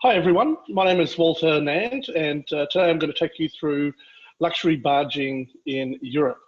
Hi everyone, my name is Walter Nand and today I'm going to take you through luxury barging in Europe.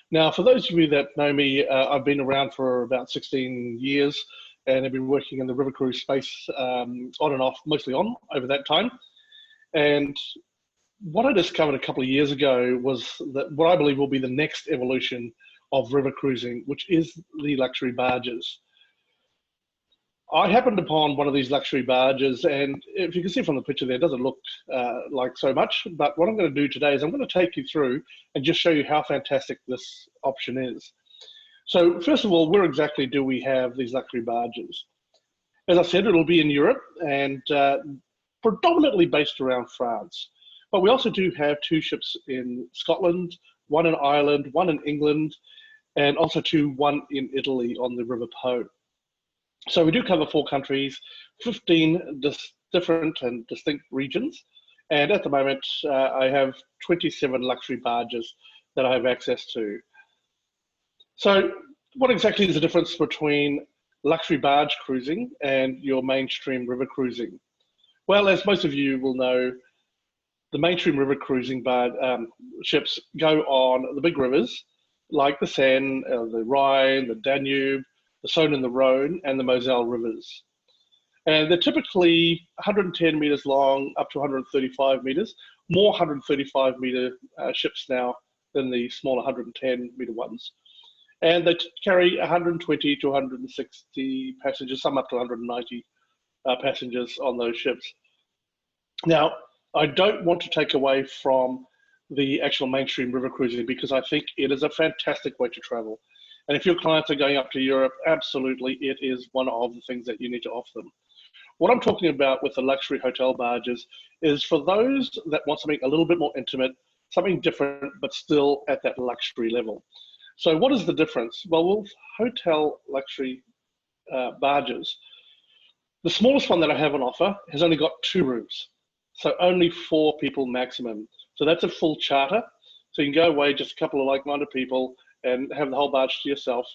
Now for those of you that know me, I've been around for about 16 years and I've been working in the river cruise space on and off, mostly on over that time. And what I discovered a couple of years ago was that what I believe will be the next evolution of river cruising, which is the luxury barges. I happened upon one of these luxury barges, and if you can see from the picture there, it doesn't look like so much, but what I'm going to do today is I'm going to take you through and just show you how fantastic this option is. So first of all, where exactly do we have these luxury barges? As I said, it'll be in Europe and predominantly based around France, but we also do have two ships in Scotland, one in Ireland, one in England, and also one in Italy on the River Po. So we do cover 4 countries, 15 different and distinct regions. And at the moment, I have 27 luxury barges that I have access to. So what exactly is the difference between luxury barge cruising and your mainstream river cruising? Well, as most of you will know, the mainstream river cruising ships go on the big rivers like the Seine, the Rhine, the Danube, the Saône and the Rhone, and the Moselle rivers. And they're typically 110 meters long, up to 135 meters, more 135 meter ships now than the smaller 110 meter ones. And they carry 120 to 160 passengers, some up to 190 passengers on those ships. Now, I don't want to take away from the actual mainstream river cruising because I think it is a fantastic way to travel. And if your clients are going up to Europe, absolutely, it is one of the things that you need to offer them. What I'm talking about with the luxury hotel barges is for those that want something a little bit more intimate, something different, but still at that luxury level. So what is the difference? Well, with hotel luxury barges, the smallest one that I have on offer has only got 2 rooms. So only 4 people maximum. So that's a full charter. So you can go away, just a couple of like-minded people, and have the whole barge to yourself,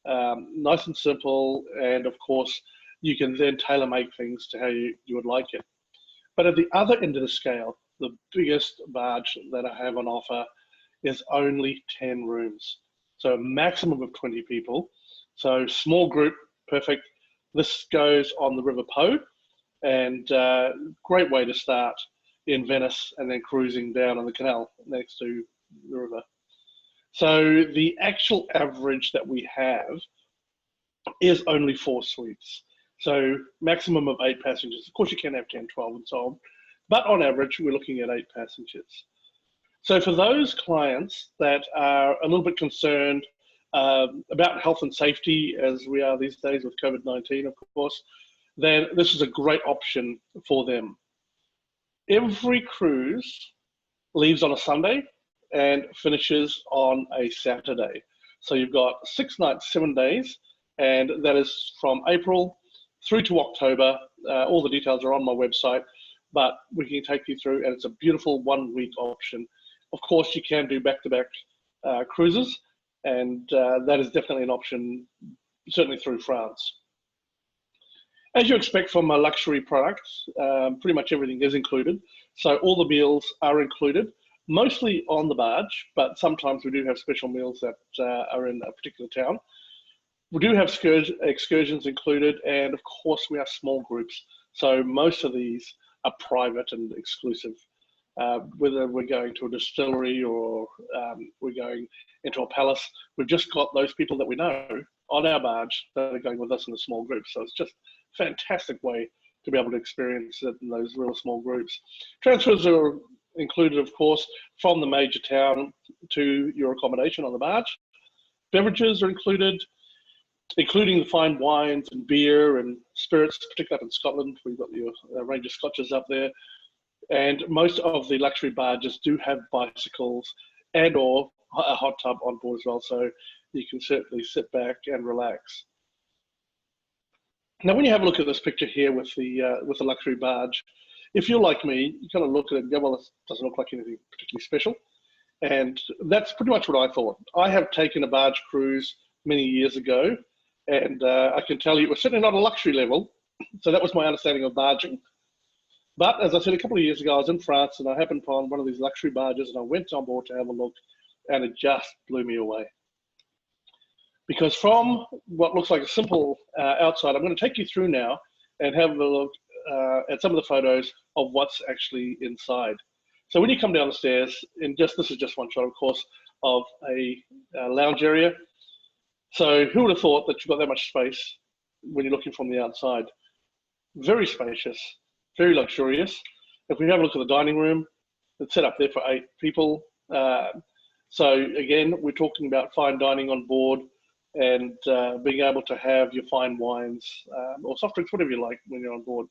nice and simple, and of course you can then tailor make things to how you would like it. But at the other end of the scale, the biggest barge that I have on offer is only 10 rooms, so a maximum of 20 people. So small group, perfect. This goes on the River Po, and great way to start in Venice and then cruising down on the canal next to the river. So the actual average that we have is only 4 suites. So maximum of 8 passengers. Of course you can have 10, 12 and so on, but on average we're looking at 8 passengers. So for those clients that are a little bit concerned about health and safety, as we are these days with COVID-19 of course, then this is a great option for them. Every cruise leaves on a Sunday and finishes on a Saturday. So you've got 6 nights, 7 days, and that is from April through to October. All the details are on my website, but we can take you through, and it's a beautiful 1-week option. Of course, you can do back-to-back cruises, and that is definitely an option, certainly through France. As you expect from a luxury product, pretty much everything is included. So all the meals are included, mostly on the barge, but sometimes we do have special meals that are in a particular town. We do have excursions included, and of course we have small groups. So most of these are private and exclusive. Whether we're going to a distillery or we're going into a palace, we've just got those people that we know on our barge that are going with us in a small group. So it's just a fantastic way to be able to experience it in those real small groups. Transfers are included, of course, from the major town to your accommodation on the barge. Beverages are included, including the fine wines and beer and spirits, particularly up in Scotland. We've got your range of scotches up there. And most of the luxury barges do have bicycles and or a hot tub on board as well, so you can certainly sit back and relax. Now, when you have a look at this picture here with the luxury barge, if you're like me, you kind of look at it and go, well, it doesn't look like anything particularly special. And that's pretty much what I thought. I have taken a barge cruise many years ago, and I can tell you it was certainly not a luxury level. So that was my understanding of barging. But as I said, a couple of years ago, I was in France and I happened upon one of these luxury barges and I went on board to have a look, and it just blew me away. Because from what looks like a simple outside, I'm going to take you through now and have a look at some of the photos of what's actually inside. So when you come down the stairs, and this is just one shot, of course, of a lounge area. So who would have thought that you've got that much space when you're looking from the outside? Very spacious, very luxurious. If we have a look at the dining room, it's set up there for 8 people. So again, we're talking about fine dining on board and being able to have your fine wines or soft drinks, whatever you like when you're on board.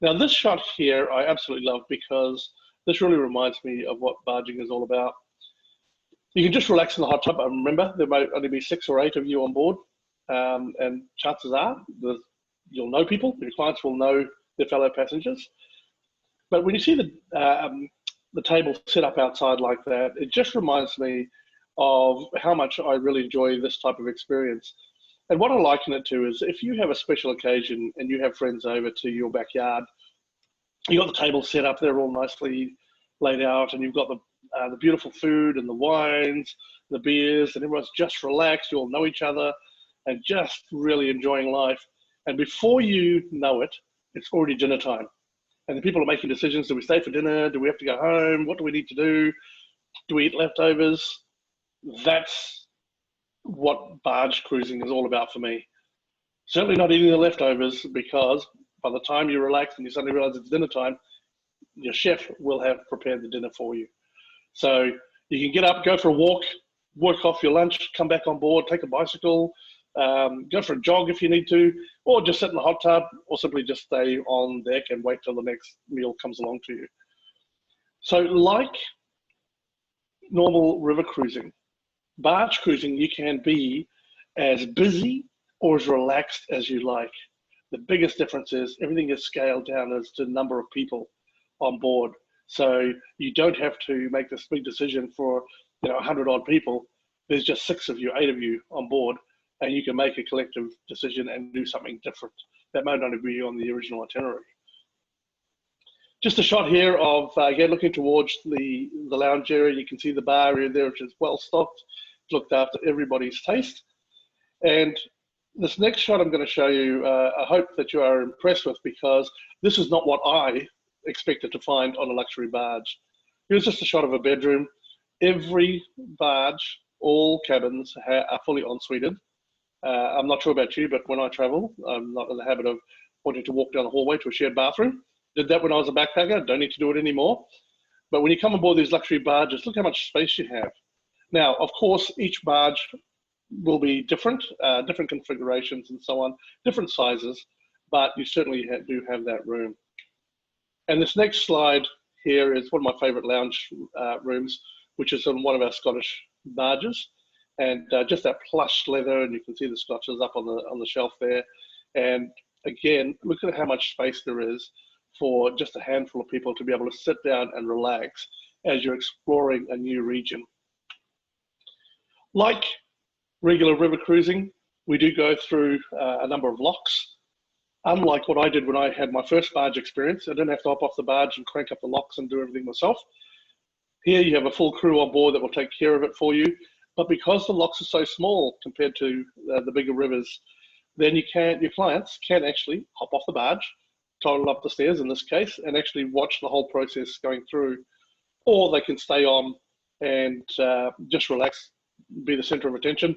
Now this shot here, I absolutely love because this really reminds me of what barging is all about. You can just relax in the hot tub. And remember, there might only be 6 or 8 of you on board. And chances are you'll know people, your clients will know their fellow passengers. But when you see the table set up outside like that, it just reminds me of how much I really enjoy this type of experience. And what I liken it to is if you have a special occasion and you have friends over to your backyard, you got the table set up, they're all nicely laid out, and you've got the beautiful food and the wines, the beers, and everyone's just relaxed, you all know each other, and just really enjoying life. And before you know it, it's already dinner time. And the people are making decisions. Do we stay for dinner? Do we have to go home? What do we need to do? Do we eat leftovers? That's what barge cruising is all about for me. Certainly not eating the leftovers, because by the time you relax and you suddenly realize it's dinner time, your chef will have prepared the dinner for you. So you can get up, go for a walk, work off your lunch, come back on board, take a bicycle, go for a jog if you need to, or just sit in the hot tub, or simply just stay on deck and wait till the next meal comes along to you. So like normal river cruising, barge cruising, you can be as busy or as relaxed as you like. The biggest difference is everything is scaled down as to the number of people on board. So you don't have to make this big decision for 100 odd people. There's just 6 of you, 8 of you on board, and you can make a collective decision and do something different that might not be on the original itinerary. Just a shot here of, again, looking towards the lounge area. You can see the bar area there, which is well stocked, looked after everybody's taste. And this next shot I'm going to show you, I hope that you are impressed with, because this is not what I expected to find on a luxury barge. Here's just a shot of a bedroom. Every barge, all cabins are fully en-suited. I'm not sure about you, but when I travel, I'm not in the habit of wanting to walk down the hallway to a shared bathroom. Did that when I was a backpacker, don't need to do it anymore. But when you come aboard these luxury barges, look how much space you have. Now, of course, each barge will be different, different configurations and so on, different sizes, but you certainly do have that room. And this next slide here is one of my favorite lounge rooms, which is on one of our Scottish barges. And just that plush leather, and you can see the scotches up on the shelf there. And again, look at how much space there is for just a handful of people to be able to sit down and relax as you're exploring a new region. Like regular river cruising, we do go through a number of locks. Unlike what I did when I had my first barge experience, I didn't have to hop off the barge and crank up the locks and do everything myself. Here you have a full crew on board that will take care of it for you. But because the locks are so small compared to the bigger rivers, then your clients can actually hop off the barge, toddle up the stairs in this case, and actually watch the whole process going through. Or they can stay on and just relax, be the center of attention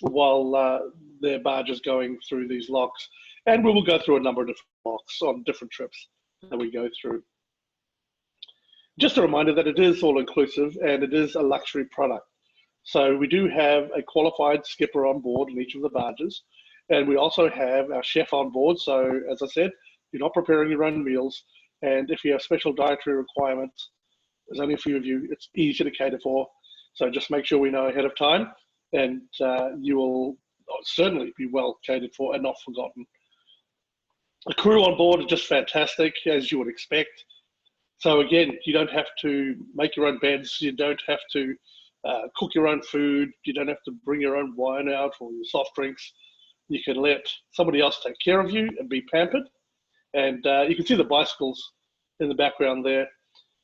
while their barge is going through these locks. And we will go through a number of different locks on different trips that we go through. Just a reminder that it is all inclusive and it is a luxury product. So we do have a qualified skipper on board in each of the barges. And we also have our chef on board. So as I said, you're not preparing your own meals. And if you have special dietary requirements, there's only a few of you, it's easy to cater for. So just make sure we know ahead of time, and you will certainly be well catered for and not forgotten. The crew on board are just fantastic, as you would expect. So again, you don't have to make your own beds. You don't have to cook your own food. You don't have to bring your own wine out or your soft drinks. You can let somebody else take care of you and be pampered. And you can see the bicycles in the background there.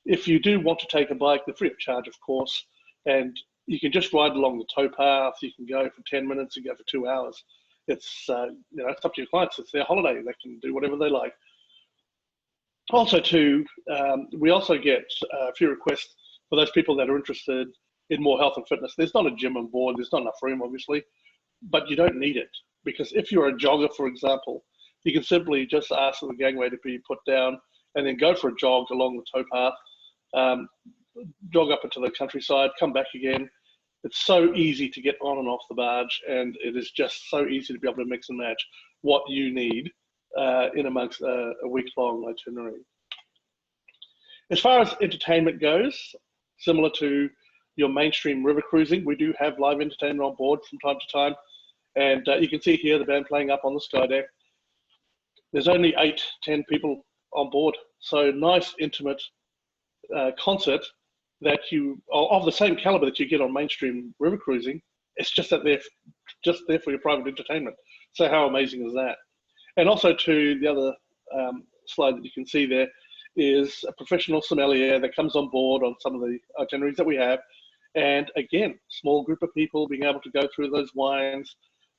If you do want to take a bike, they're free of charge, of course, and you can just ride along the towpath. You can go for 10 minutes, you can go for 2 hours. It's it's up to your clients. It's their holiday. They can do whatever they like. Also, too, we also get a few requests for those people that are interested in more health and fitness. There's not a gym on board. There's not enough room, obviously, but you don't need it, because if you're a jogger, for example, you can simply just ask for the gangway to be put down and then go for a jog along the towpath, jog up into the countryside, come back again. It's so easy to get on and off the barge, and it is just so easy to be able to mix and match what you need in amongst a week-long itinerary. As far as entertainment goes, similar to your mainstream river cruising, we do have live entertainment on board from time to time. And you can see here the band playing up on the sky deck. There's only 8-10 people on board. So nice, intimate concert that of the same caliber that you get on mainstream river cruising. It's just that they're just there for your private entertainment. So how amazing is that? And also to the other slide that you can see there is a professional sommelier that comes on board on some of the itineraries that we have. And again, small group of people being able to go through those wines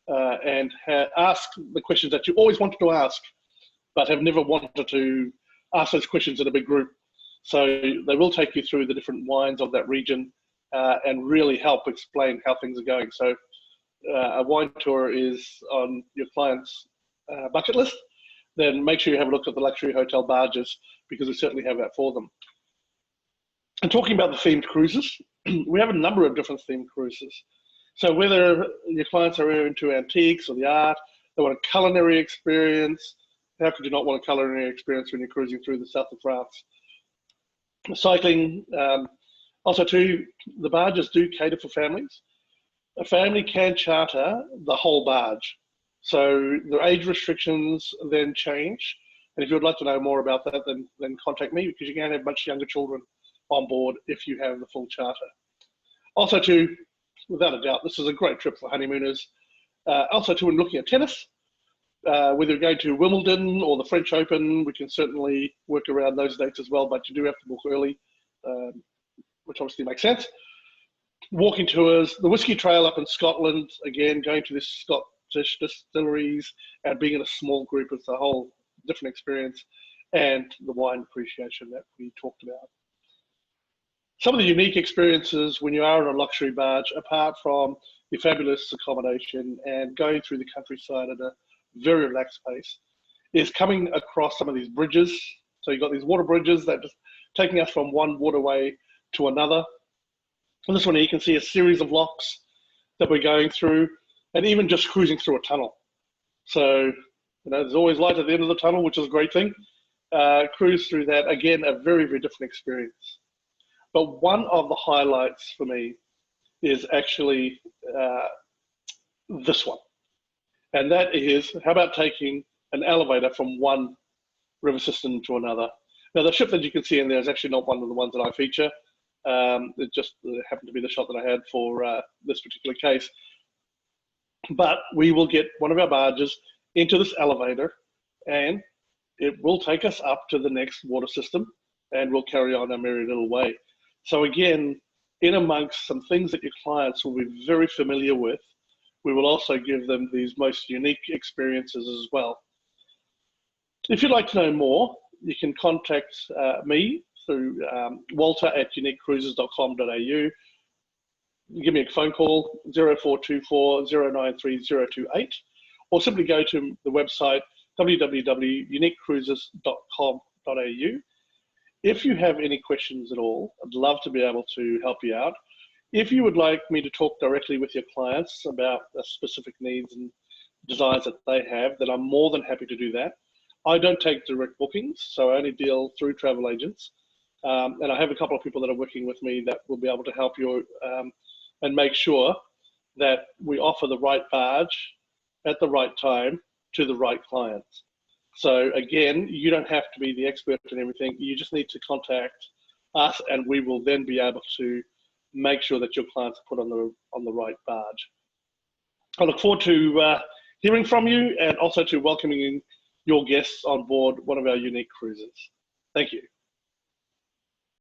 and ask the questions that you always wanted to ask, but have never wanted to ask those questions in a big group. So they will take you through the different wines of that region and really help explain how things are going. So a wine tour is on your client's bucket list, then make sure you have a look at the luxury hotel barges, because we certainly have that for them. And talking about the themed cruises, we have a number of different themed cruises. So whether your clients are into antiques or the art, they want a culinary experience. How could you not want a culinary experience when you're cruising through the south of France? Cycling, also too, the barges do cater for families. A family can charter the whole barge. So the age restrictions then change. And if you would like to know more about that, then contact me, because you can have much younger children on board if you have the full charter. Also too, without a doubt, this is a great trip for honeymooners. Also too, when looking at tennis, whether you're going to Wimbledon or the French Open, we can certainly work around those dates as well, but you do have to book early, which obviously makes sense. Walking tours, the Whiskey Trail up in Scotland, again, going to the Scottish distilleries and being in a small group is a whole different experience, and the wine appreciation that we talked about. Some of the unique experiences when you are on a luxury barge, apart from the fabulous accommodation and going through the countryside at a very relaxed pace, is coming across some of these bridges. So you've got these water bridges that are just taking us from one waterway to another. And this one here, you can see a series of locks that we're going through, and even just cruising through a tunnel. So, there's always light at the end of the tunnel, which is a great thing. Cruise through that, again, a very, very different experience. But one of the highlights for me is actually this one. And that is, how about taking an elevator from one river system to another? Now, the ship that you can see in there is actually not one of the ones that I feature. It just happened to be the shot that I had for this particular case. But we will get one of our barges into this elevator, and it will take us up to the next water system, and we'll carry on our merry little way. So again, in amongst some things that your clients will be very familiar with, we will also give them these most unique experiences as well. If you'd like to know more, you can contact me through walter@uniquecruises.com.au. Give me a phone call, 0424 093 028, or simply go to the website, www.uniquecruises.com.au. If you have any questions at all, I'd love to be able to help you out. If you would like me to talk directly with your clients about the specific needs and desires that they have, then I'm more than happy to do that. I don't take direct bookings, so I only deal through travel agents. And I have a couple of people that are working with me that will be able to help you and make sure that we offer the right barge at the right time to the right clients. So again, you don't have to be the expert in everything. You just need to contact us, and we will then be able to make sure that your clients are put on the right barge. I look forward to hearing from you, and also to welcoming your guests on board one of our unique cruises. Thank you.